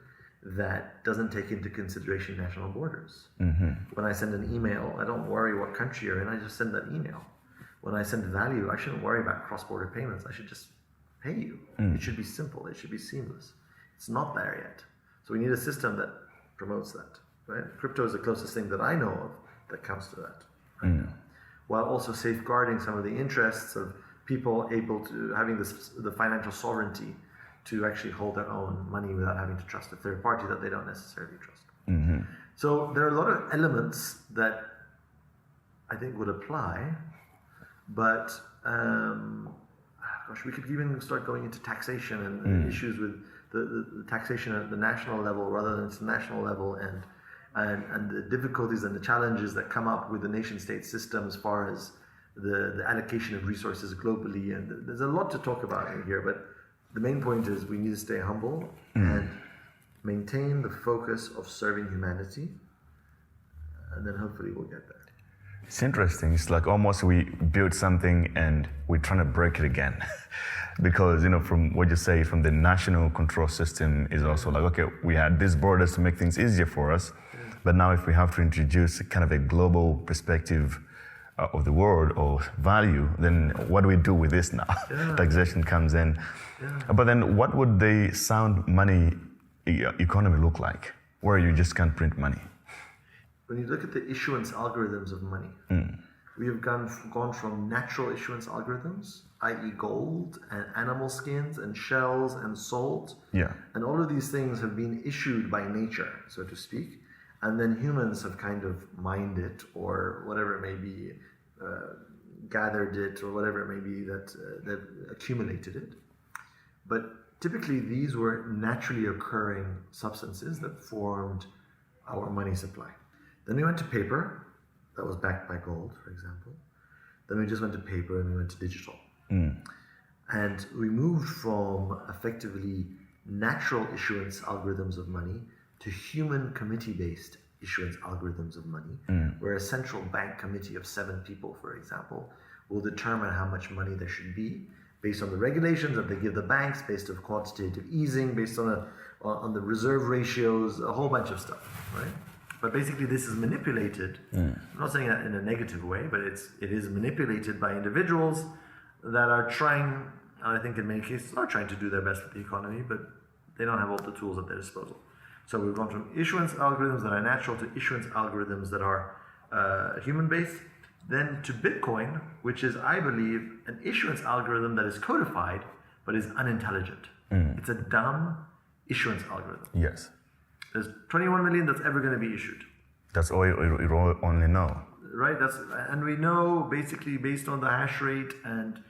that doesn't take into consideration national borders. When I send an email, I don't worry what country you're in, I just send that email. When I send value, I shouldn't worry about cross-border payments. I should just pay you. It should be simple. It should be seamless. It's not there yet. So we need a system that promotes that. Right? Crypto is the closest thing that I know of that comes to that. Right now. While also safeguarding some of the interests of people able to having the financial sovereignty to actually hold their own money without having to trust a third party that they don't necessarily trust. So there are a lot of elements that I think would apply, but we could even start going into taxation and issues with the taxation at the national level rather than the national level, and the difficulties and the challenges that come up with the nation-state system as far as the allocation of resources globally. And there's a lot to talk about in here, but the main point is we need to stay humble and maintain the focus of serving humanity, and then hopefully we'll get there. It's interesting. It's like almost we build something and we're trying to break it again. Because, from what you say, from the national control system is also like, okay, we had these borders to make things easier for us. But now if we have to introduce kind of a global perspective of the world or value, then what do we do with this now? Taxation comes in. But then what would the sound money economy look like, where you just can't print money? When you look at the issuance algorithms of money, we have gone from natural issuance algorithms, i.e. gold and animal skins and shells and salt. And all of these things have been issued by nature, so to speak. And then humans have kind of mined it or whatever it may be, gathered it or whatever it may be that accumulated it. But typically these were naturally occurring substances that formed our money supply. Then we went to paper, that was backed by gold, for example. Then we just went to paper and we went to digital. And we moved from effectively natural issuance algorithms of money to human committee-based issuance algorithms of money, where a central bank committee of 7 people, for example, will determine how much money there should be based on the regulations that they give the banks, based on quantitative easing, based on the reserve ratios, a whole bunch of stuff, right? But basically this is manipulated. I'm not saying that in a negative way, but it is manipulated by individuals that are trying, I think in many cases, are trying to do their best with the economy, but they don't have all the tools at their disposal. So we've gone from issuance algorithms that are natural to issuance algorithms that are human-based, then to Bitcoin, which is, I believe, an issuance algorithm that is codified but is unintelligent. It's a dumb issuance algorithm. Yes. There's 21 million that's ever going to be issued. That's all you only know. Right? And we know basically based on the hash rate and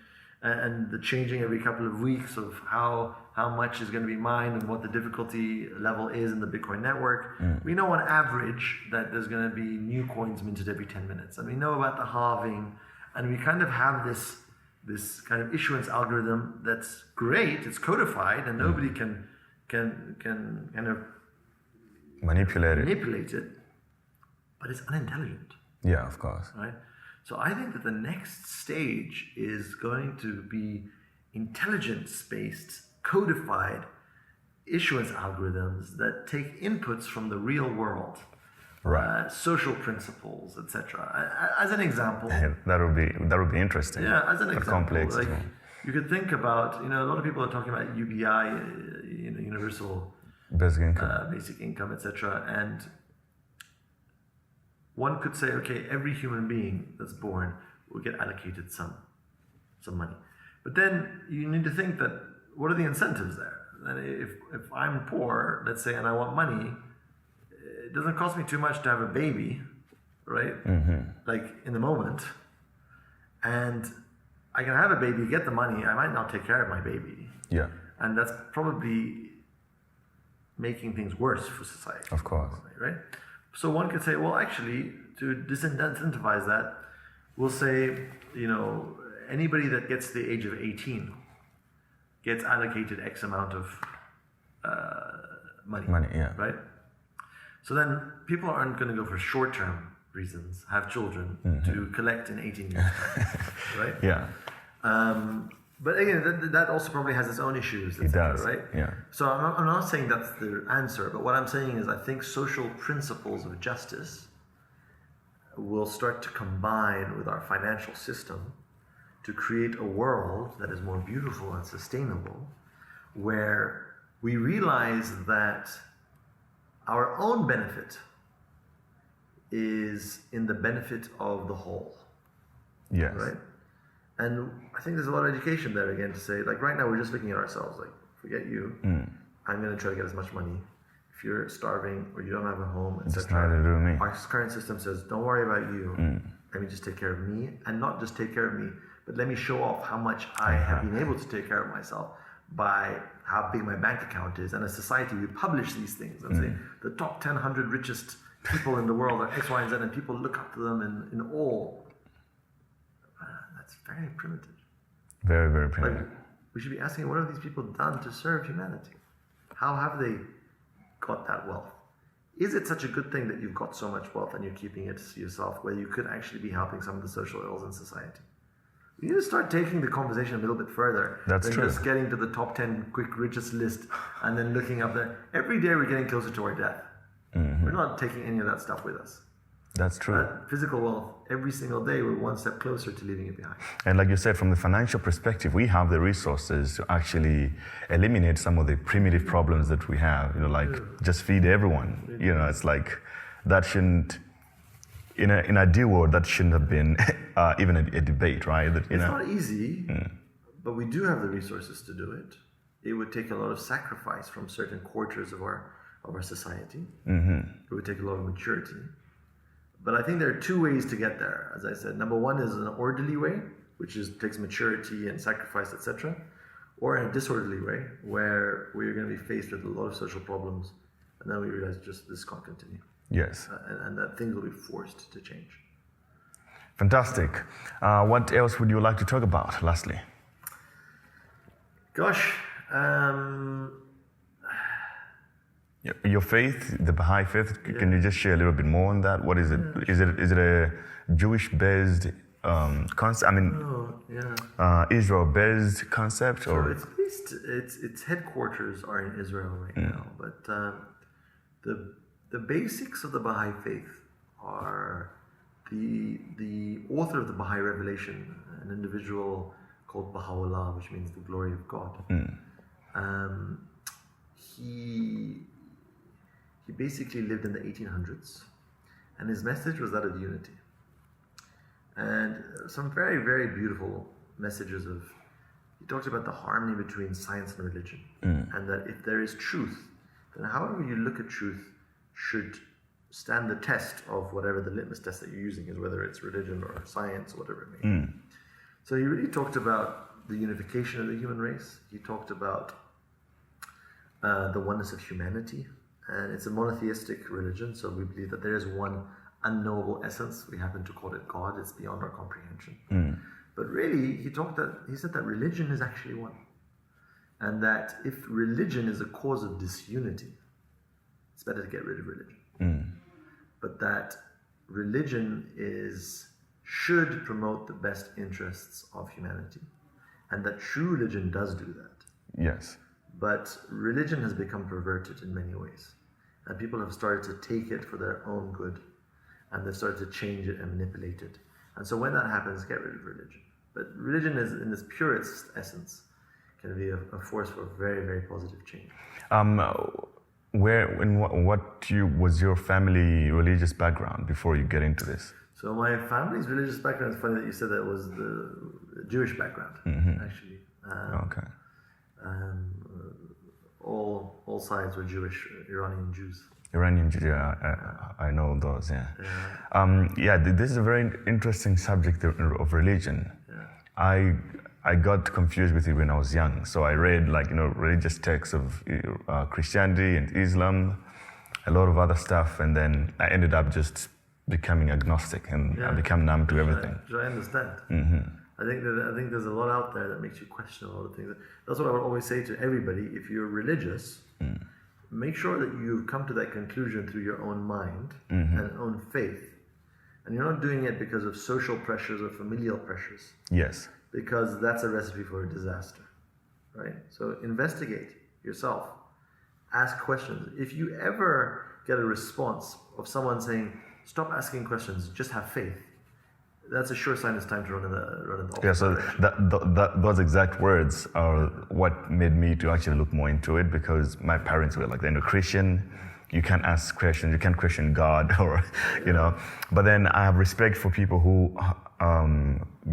the changing every couple of weeks of how much is going to be mined and what the difficulty level is in the Bitcoin network. We know on average that there's going to be new coins minted every 10 minutes. And we know about the halving. And we kind of have this kind of issuance algorithm that's great. It's codified and nobody can kind of Manipulate it. But it's unintelligent. Yeah, of course. Right? So I think that the next stage is going to be intelligence-based, codified issuance algorithms that take inputs from the real world, Right. social principles, etc. As an example, That would be interesting. yeah, as an But example, complex. like you could think about, a lot of people are talking about UBI, universal Basic income. basic income, etc. And one could say, okay, every human being that's born will get allocated some money. But then you need to think that what are the incentives there? And if I'm poor, let's say, and I want money, it doesn't cost me too much to have a baby, right? Like in the moment. And I can have a baby, get the money, I might not take care of my baby. Yeah, And that's probably making things worse for society. of course. Right? So one could say, well, actually, to disincentivize that, we'll say, anybody that gets to the age of 18 gets allocated X amount of money. Money, yeah. Right? So then people aren't going to go for short-term reasons, have children to collect in 18 years' time. Right? Yeah, But again, that also probably has its own issues. it does. Right? Yeah. So I'm not saying that's the answer, but what I'm saying is I think social principles of justice will start to combine with our financial system to create a world that is more beautiful and sustainable, where we realize that our own benefit is in the benefit of the whole. Yes. Right? And I think there's a lot of education there again to say, like right now we're just looking at ourselves, like forget you, I'm going to try to get as much money. If you're starving or you don't have a home, Just neither etc. do me. Our current system says, don't worry about you, let me just take care of me, and not just take care of me, but let me show off how much I have been able to take care of myself by how big my bank account is. And as a society, we publish these things and say the top 100 richest people in the world are X, Y, and Z, and people look up to them in awe. That's very primitive. Very, very Like, primitive. we should be asking, what have these people done to serve humanity? How have they got that wealth? Is it such a good thing that you've got so much wealth and you're keeping it to yourself, where you could actually be helping some of the social ills in society? We need to start taking the conversation a little bit further That's than true. just getting to the top 10 quick richest list and then looking up there. Every day we're getting closer to our death. We're not taking any of that stuff with us. That's true. That physical wealth, every single day we're one step closer to leaving it behind. And like you said, from the financial perspective, we have the resources to actually eliminate some of the primitive problems that we have. Like just feed everyone. It's like that shouldn't. In an ideal world, that shouldn't have been even a debate, right? That, It's not easy, but we do have the resources to do it. It would take a lot of sacrifice from certain quarters of our society. It would take a lot of maturity. But I think there are two ways to get there. As I said, number one is an orderly way, which takes maturity and sacrifice, etc., or in a disorderly way, where we're going to be faced with a lot of social problems, and then we realize just this can't continue. Yes. And that things will be forced to change. Fantastic. What else would you like to talk about, lastly? Gosh, Your faith, the Bahai faith, can you just share a little bit more on that? What is it? Is it a Jewish-based concept? I mean, Israel-based concept? so Or it's based, its headquarters are in Israel right now, but the basics of the Baha'i faith are the author of the Baha'i Revelation, an individual called Baha'u'llah, which means the glory of God. He basically lived in the 1800s, and his message was that of unity. And some very, very beautiful messages of, he talked about the harmony between science and religion, and that if there is truth, then however you look at truth should stand the test of whatever the litmus test that you're using is, whether it's religion or science or whatever it may be. So he really talked about the unification of the human race. He talked about the oneness of humanity, and it's a monotheistic religion, so we believe that there is one unknowable essence. We happen to call it God. It's beyond our comprehension. But really, he said that religion is actually one, and that if religion is a cause of disunity, it's better to get rid of religion. But that religion should promote the best interests of humanity, and that true religion does do that. Yes. But religion has become perverted in many ways, and people have started to take it for their own good, and they've started to change it and manipulate it. And so when that happens, get rid of religion. But religion is, in its purest essence, can be a force for very, very positive change. What was your family religious background before you get into this? So my family's religious background, it's funny that you said that, was the Jewish background, actually. Okay. All sides were Jewish, Iranian Jews. Iranian Jews, I know those, yeah. This is a very interesting subject of religion. Yeah. I got confused with it when I was young, so I read religious texts of Christianity and Islam, a lot of other stuff, and then I ended up just becoming agnostic, and I became numb to everything. I understand. I think there's a lot out there that makes you question a lot of things. That's what I would always say to everybody. If you're religious, make sure that you've come to that conclusion through your own mind and own faith. And you're not doing it because of social pressures or familial pressures. Yes. Because that's a recipe for a disaster, right? So investigate yourself. Ask questions. If you ever get a response of someone saying, stop asking questions, just have faith, that's a sure sign it's time to run in the opposite direction. Those exact words are what made me to actually look more into it, because my parents were like, they're Christian, you can't ask questions, you can't question God, or, But then I have respect for people who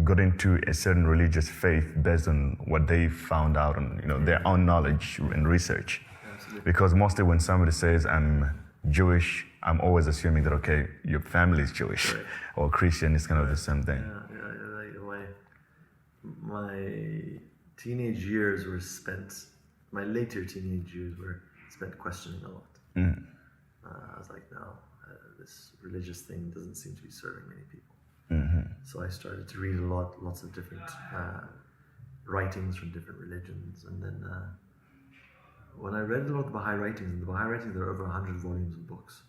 got into a certain religious faith based on what they found out on, their own knowledge and research. Absolutely. Because mostly when somebody says, I'm Jewish, I'm always assuming that, okay, your family is Jewish, right, or Christian is kind of the same thing. My teenage years were spent, my later teenage years were spent questioning a lot. I was like, no, this religious thing doesn't seem to be serving many people. So I started to read lots of different writings from different religions, and then when I read a lot of the Bahai writings, and the Bahai writings, there are over 100 volumes of books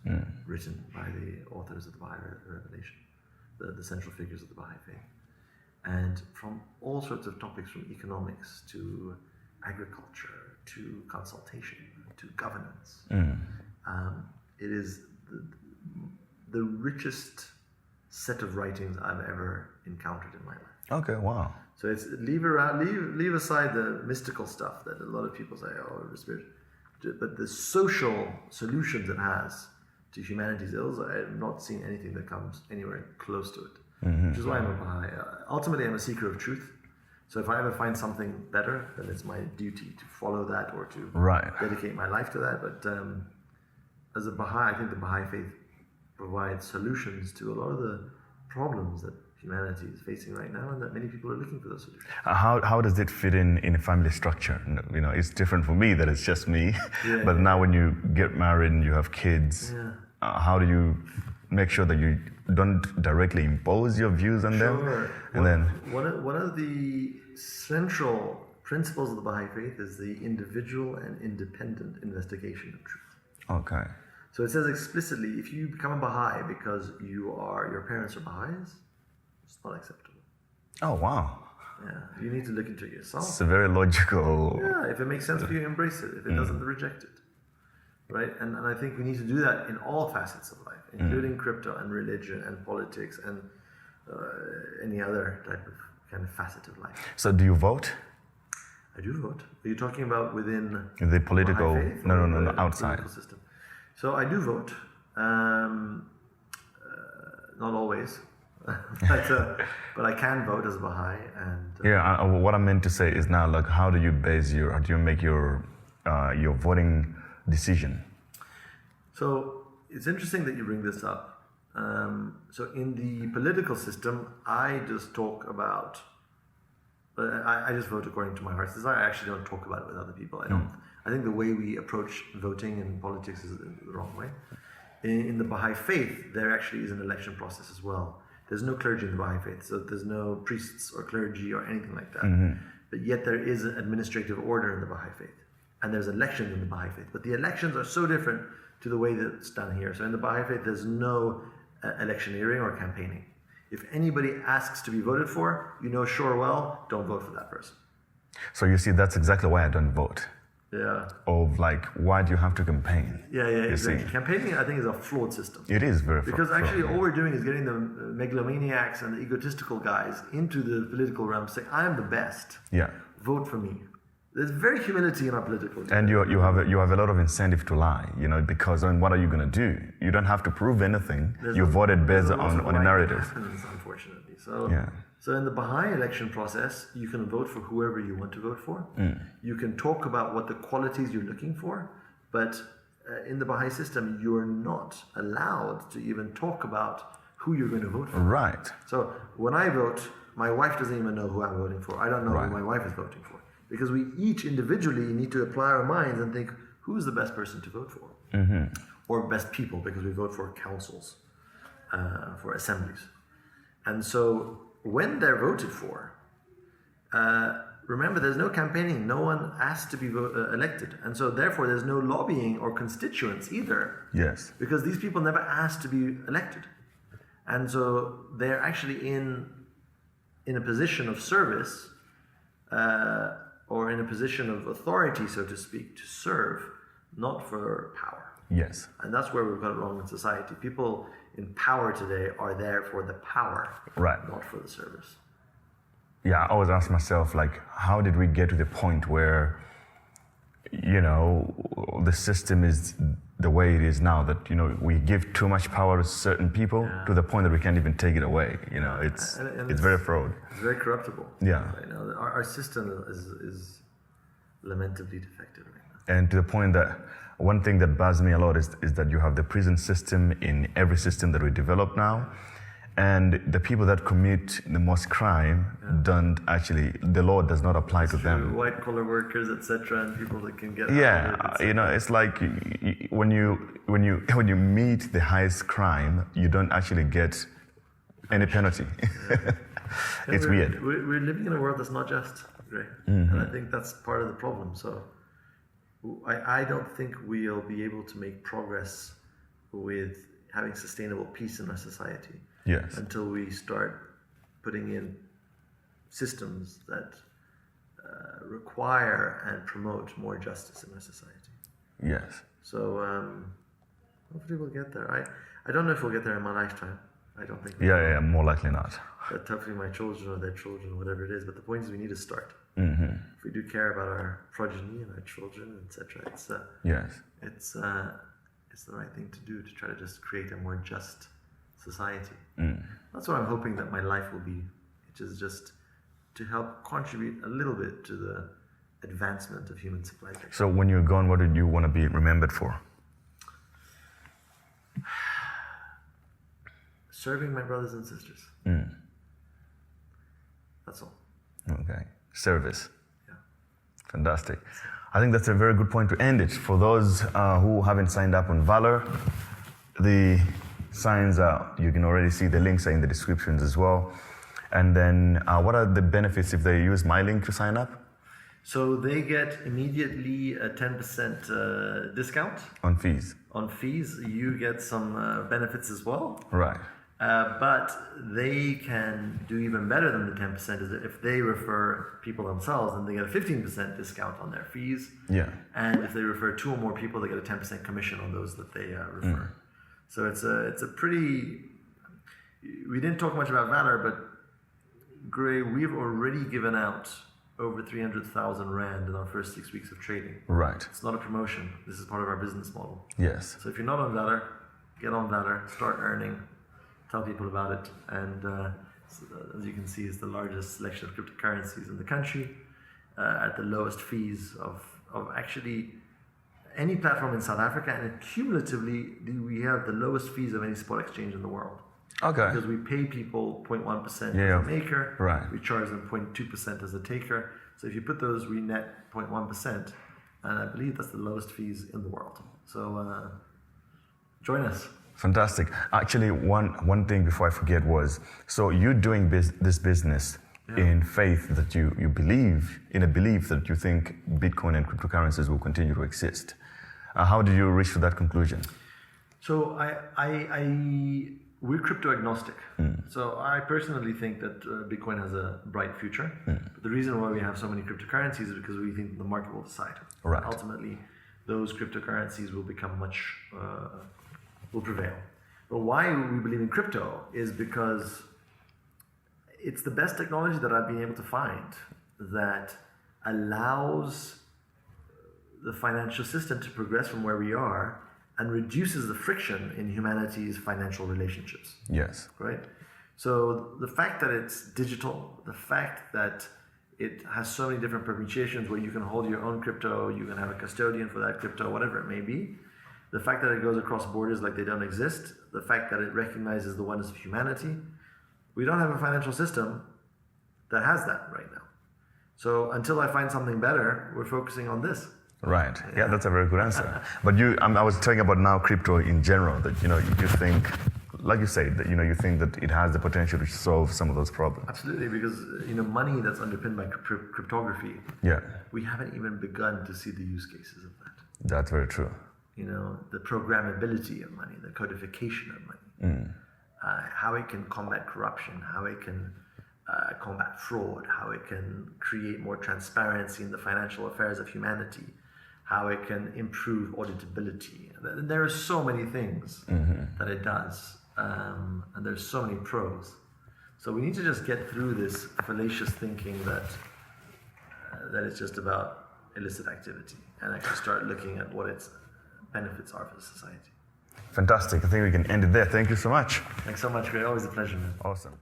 written by the authors of the Bahai Revelation, the central figures of the Bahai faith. And from all sorts of topics, from economics to agriculture to consultation to governance. It is the richest set of writings I've ever encountered in my life. Okay, wow. So it's leave aside the mystical stuff that a lot of people say, oh, the spirit, but the social solutions it has to humanity's ills, I have not seen anything that comes anywhere close to it. Which is why I'm a Bahai. Ultimately, I'm a seeker of truth. So if I ever find something better, then it's my duty to follow that or to dedicate my life to that. But as a Bahai, I think the Bahai faith provides solutions to a lot of the problems that humanity is facing right now, and that many people are looking for those solutions. How does it fit in a family structure? It's different for me that it's just me. But now when you get married and you have kids, how do you make sure that you don't directly impose your views on them? And then one of the central principles of the Baha'i faith is the individual and independent investigation of truth. Okay. So it says explicitly, if you become a Baha'i because your parents are Baha'is, it's not acceptable. Oh, wow. Yeah, you need to look into it yourself. It's a very logical... Yeah, if it makes sense for you, embrace it. If it doesn't, reject it. Right? And I think we need to do that in all facets of life, including crypto and religion and politics and any other type of kind of facet of life. So do you vote? I do vote. Are you talking about within the political... faith No, the outside. political system? So I do vote. Not always. but I can vote as a Bahai. And what I meant to say is now, like, how do you make your voting decision? So it's interesting that you bring this up. So in the political system, I just talk about. I just vote according to my heart's desire. I actually don't talk about it with other people. I think the way we approach voting in politics is the wrong way. In the Baha'i faith, there actually is an election process as well. There's no clergy in the Baha'i faith, so there's no priests or clergy or anything like that. But yet there is an administrative order in the Baha'i faith. And there's elections in the Baha'i faith. But the elections are so different to the way that it's done here. So in the Baha'i faith, there's no electioneering or campaigning. If anybody asks to be voted for, sure well, don't vote for that person. So you see, that's exactly why I don't vote. Yeah. Of like, why do you have to campaign? Yeah, exactly. Campaigning, I think, is a flawed system. It is very flawed. Because actually, all we're doing is getting the megalomaniacs and the egotistical guys into the political realm, saying, I am the best. Yeah. Vote for me. There's very humility in our political. And you have a lot of incentive to lie, because what are you going to do? You don't have to prove anything. You voted based on a narrative. Happens, unfortunately. So in the Baha'i election process, you can vote for whoever you want to vote for. You can talk about what the qualities you're looking for, but in the Baha'i system, you're not allowed to even talk about who you're going to vote for. Right. So when I vote, my wife doesn't even know who I'm voting for. I don't know who my wife is voting for. Because we each individually need to apply our minds and think, who's the best person to vote for? Or best people, because we vote for councils, for assemblies. And so when they're voted for, remember, there's no campaigning. No one asked to be elected. And so therefore, there's no lobbying or constituents either. Yes. Because these people never asked to be elected. And so they're actually in a position of service, or in a position of authority, so to speak, to serve, not for power. Yes. And that's where we've got it wrong in society. People in power today are there for the power, not for the service. Yeah, I always ask myself, like, how did we get to the point where, the system is the way it is now, that, we give too much power to certain people to the point that we can't even take it away. It's very fraud. It's very corruptible. Yeah. Our system is lamentably defective right now. And to the point that one thing that bothers me a lot is that you have the prison system in every system that we develop now. And the people that commit the most crime the law does not apply to them. White collar workers, etc., and people that can get. Yeah, it's like when you meet the highest crime, you don't actually get any penalty. It's weird. We're living in a world that's not just, right? And I think that's part of the problem. So I don't think we'll be able to make progress with having sustainable peace in our society. Yes. Until we start putting in systems that require and promote more justice in our society. Yes. So hopefully we'll get there. I don't know if we'll get there in my lifetime. I don't think. Yeah, more likely not. But hopefully my children or their children, whatever it is. But the point is, we need to start. If we do care about our progeny and our children, etc., it's the right thing to do, to try to just create a more just society. That's what I'm hoping that my life will be, which is just to help contribute a little bit to the advancement of human civilization. So when you're gone, what did you want to be remembered for? Serving my brothers and sisters. That's all. Okay. Service. Yeah. Fantastic. I think that's a very good point to end it. For those who haven't signed up on Valr, the signs are, you can already see the links are in the descriptions as well. And then what are the benefits if they use my link to sign up? So they get immediately a 10% discount. On fees. On fees. You get some benefits as well. Right. But they can do even better than the 10%, is that if they refer people themselves, then they get a 15% discount on their fees. Yeah. And if they refer 2 or more people, they get a 10% commission on those that they refer. So it's a pretty. We didn't talk much about Valr, but Gray, we've already given out over 300,000 Rand in our first 6 weeks of trading. Right. It's not a promotion. This is part of our business model. Yes. So if you're not on Valr, get on Valr, start earning, tell people about it. And so as you can see, it's the largest selection of cryptocurrencies in the country at the lowest fees of actually any platform in South Africa. And cumulatively, we have the lowest fees of any spot exchange in the world. Okay. Because we pay people 0.1% as a maker. Right. We charge them 0.2% as a taker. So if you put those, we net 0.1%. And I believe that's the lowest fees in the world. So join us. Fantastic. Actually, one thing before I forget was, so you're doing this business in faith that you believe, in a belief that you think Bitcoin and cryptocurrencies will continue to exist. How did you reach to that conclusion? So we're crypto agnostic. So I personally think that Bitcoin has a bright future. But the reason why we have so many cryptocurrencies is because we think the market will decide. Right. Ultimately, those cryptocurrencies will become will prevail. But why we believe in crypto is because it's the best technology that I've been able to find that allows the financial system to progress from where we are and reduces the friction in humanity's financial relationships. Yes. Right? So the fact that it's digital, the fact that it has so many different permutations where you can hold your own crypto, you can have a custodian for that crypto, whatever it may be, the fact that it goes across borders like they don't exist, the fact that it recognizes the oneness of humanity, we don't have a financial system that has that right now. So until I find something better, we're focusing on this. Right. Yeah, that's a very good answer. But I was talking about now crypto in general, that, you think, like you said, that, you think that it has the potential to solve some of those problems. Absolutely, because, money that's underpinned by cryptography, we haven't even begun to see the use cases of that. That's very true. The programmability of money, the codification of money, how it can combat corruption, how it can combat fraud, how it can create more transparency in the financial affairs of humanity, how it can improve auditability. There are so many things that it does, and there's so many pros. So we need to just get through this fallacious thinking that it's just about illicit activity and actually start looking at what its benefits are for the society. Fantastic. I think we can end it there. Thank you so much. Thanks so much, Greg. Always a pleasure, man. Awesome.